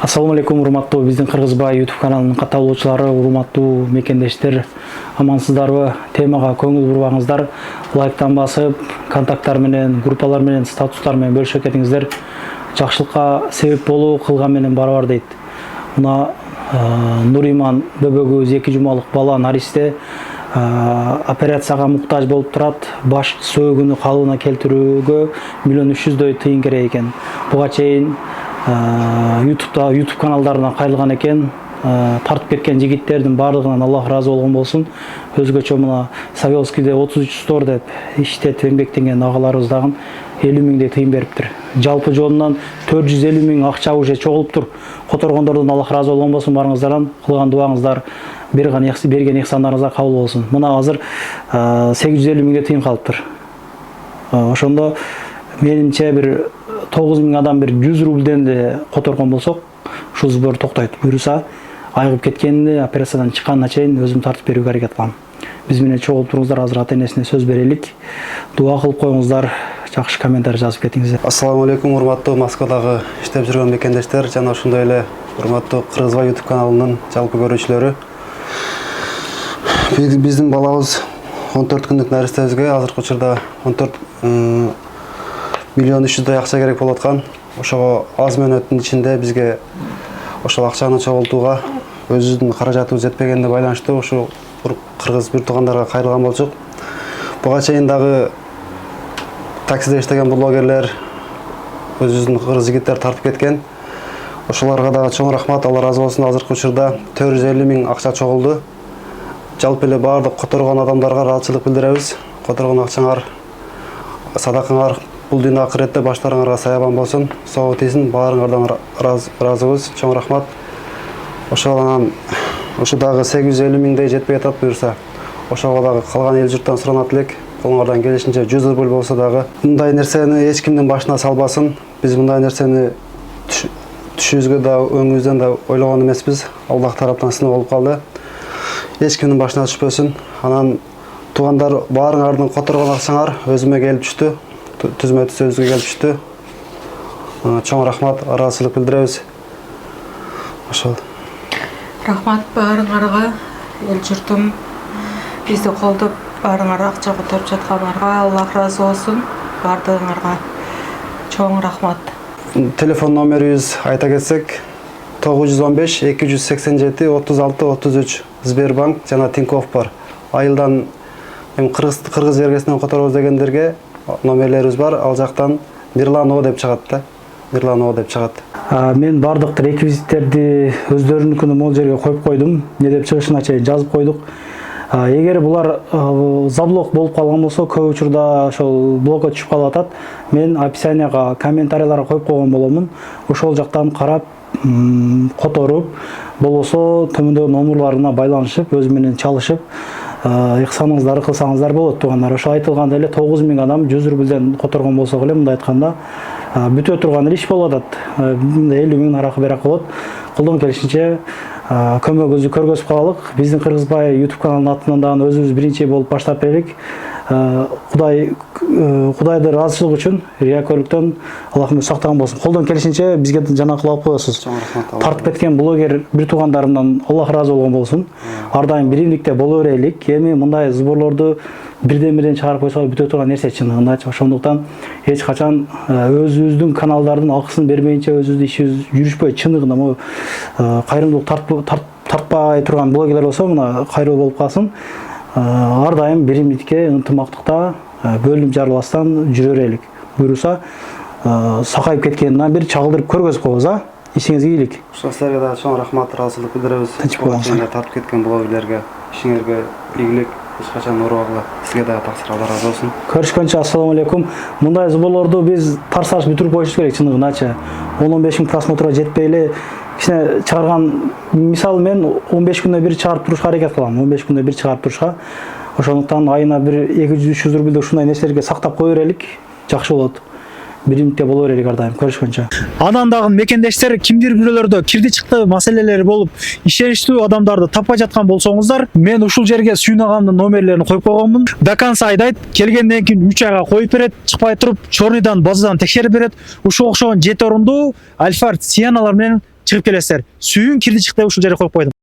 Ассаламу алейкум, урматтуу биздин Кыргызбай YouTube каналынын катталуучулары, урматтуу мекендештер, амансыздарбы? Темага көңүл бурбаңыздар, лайктан басып, контакттар менен, группалар менен, статустар менен бөлүшүп кетиңиздер. Жакшылыкка себеп болуу кылган менен барабар дейт. Мына Нуриман бөбөгүбүз 2 жумалык бала наристе операцияга муктаж болуп турат. Баш сөөгүнү калыбына келтирүүгө 1 300 000 тыйын керек экен. Буга чейин YouTube каналдарына кайрылган экен. Тартып кеткен жигиттердин бардыгынан Аллах разы болгон болсун. Өзгөчө мына Савелскийде 33 стор деп иштетип эмгектенген агаларыбыз дагы 50 000 тыйын бериптир. Жалпы жонунан 450 000 акча уже чогулуптур. Которгондордон Аллах разы болгон болсун, барыңыздардан кылган дуаңыздар, берген ихсандарыңыздар кабыл болсун. Мына азыр 850 000 тыйын калыптыр. Ошондо менимче бир 9 000 адам бир 100 рубльден де которгон болсок, ушул сбор токтойт. Буюрса, айыгып кеткенде операциядан чыкканына чейин өзүм тартып берүүгө аракет кылам. Биз менен чогулуп туруңуздар, азыр ата-энесине сөз берелик. Дуа кылып коюңуздар, жакшы комментарий жазып кетиңиздер. Ассаламу алейкум, урматтуу Москвадагы иштеп жүргөн мекендештер жана ошондой эле урматтуу Кыргызбай YouTube каналынын жалпы көрүүчүлөрү. Биздин балабыз 14 күндүк наристебизге азыркы учурда 14 миллион 300 000 акча керек болуп аткан. Ошого аз мөөнөттүн ичинде бизге ошол акчаны чогултууга өзүбүздүн каражатыбыз жетпегенине байланыштуу ушул кыргыз бир туугандарга кайрылган болчук. Буга чейин дагы таксиде иштеген блогерлер, өзүбүздүн кыргыз жигиттер тартып кеткен. Ошолорго дагы чоң рахмат, Алла разы болсун. Азыркы учурда 450 000 акча чогулду. Жалпы эле баардык которгон адамдарга ыраазычылык билдиребиз. Которгон акчаңар, садакаңар бул дүйнө акыретте баштарыңарга саябан болсун, соо тийсин. Баарыңардан ыраазыбыз, чоң рахмат. Ошол дагы 850 000 жетпей атат буюрса, ошого дагы калган эл журттан суранат элек. Колуңардан келишинче 100 рубль болсо дагы мындай нерсени эч кимдин башына салбасын. Биз мындай нерсени түшүбүзгө да, өңүбүздөн да ойлогон эмеспиз. Аллах тараптан сыноо болуп калды. Эч кимдин башына түшпөсүн. Анан туугандар, баарыңардын которгон акчаңар өзүмө келип түштү. Түзмө сөзүгө келип түштү. Чоң рахмат, ыраазычылык билдиребиз. Ошол. Рахмат баарыңарга, эл журтум, бизди колдоп баарыңар акча которуп жаткандарга Аллах разы болсун. Бардыгыңарга чоң рахмат. Телефон номерибиз айта кетсек 915 287 36 33 Сбербанк жана Тинькофф бар. Айылдан кыргыз бергесинен которобуз дегендерге номерлерибиз бар. Ал жактан Мирлан деп чыгат да. Мирлан деп чыгат. Мен бардык реквизиттерди өздөрүнүкүнө могул жерге коюп койдум. Не деп чыгышына чейин жазып койдук. Эгер булар заблок болуп калган болсо, көп учурда ошол блокко түшүп калып атат. Мен описанияга, комментарийларга коюп койгон боломун. Ошол жактан карап, которуп, болбосо төмөндөгү номерларына байланышып, өзү менен чалышып, ихсаныңыздарды кылсаңыздар болот туугандар. Ошо айтылганда эле 9 000 адам 100 рубльден которгон болсок эле, мындай айтканда, бүтө турган иш болуп атат. 50 000 аракы берак болот. Колдон келишинче көмөгүбүздү көргөзүп калалык. Биздин Кыргызбай YouTube каналынын атынан дагы өзүбүз биринчи болуп баштап берелик. Кудайды ыраазычылык үчүн, риякөрлүктөн Аллахым сактаган болсун. Колдон келишинче бизге жанакылап алып коесуз. Тартып кеткен блогер бир туугандарымдан Аллах разы болгон болсун. Ар дайым биримдикте боло берелик. Эми мындай сборлорду бирден чыгарып койсо бүтө турган нерсе чындыгында. Ошондуктан эч качан өзүбүздүн каналдардын акысын бермейинче өзүбүздүн ишибиз жүрүшпөйт. Чындыгында кайрымдуулук тартпай турган блогерлер болсо, мына кайрылуу болуп калсын. Ар дайым биримдикке, ынтымактыкта бөлүнүп жарылбастан жүрө берелик. Буюрса, сакайып кеткенден бир чагылдырып көргөзүп коебуз, ишиңизге ийгилик. Ошол силерге да чоң рахмат, ыраазычылык билдиребиз. Тартып кеткен блогерлерге ишиңерге ийгилик, эч качан оорубагыла. Сизге да таксир, Алла разы болсун. Көрүшкөнчө ассаламу алейкум. Мындай сборлорду биз тарсаш бүтүрүп коюш керек чындыгындачы. 10-15 000 просмотрга жетпей эле кичине чыгарган, мисалы мен 15 күндө бир чыгарып турушка аракет кылам. 15 күндө бир чыгарып турушка. Ошондуктан айына бир 200-300 рубльдик ушундай нерселерге сактап кое берелик. Жакшы болот. Биримдикте боло берелик ар дайым. Көрүшкөнчө. Анан дагы мекендештер, кимдир бирөөлөрдө кирди чыкты маселелери болуп, ишеничтүү адамдарды таппай жаткан болсоңуздар, мен ушул жерге сүйүнагамдын номерлерин коюп койгонмун. До конца айдайт. Келгенден кийин 3 айга коюп берет, чыкпай туруп, чорныйдан, базадан текшерип берет. Ушуга окшогон 7 орундуу Альфард Сиеналар менен чыгып келесиздер. Сүйүн кирди чык деп ушул жерге коюп койдум.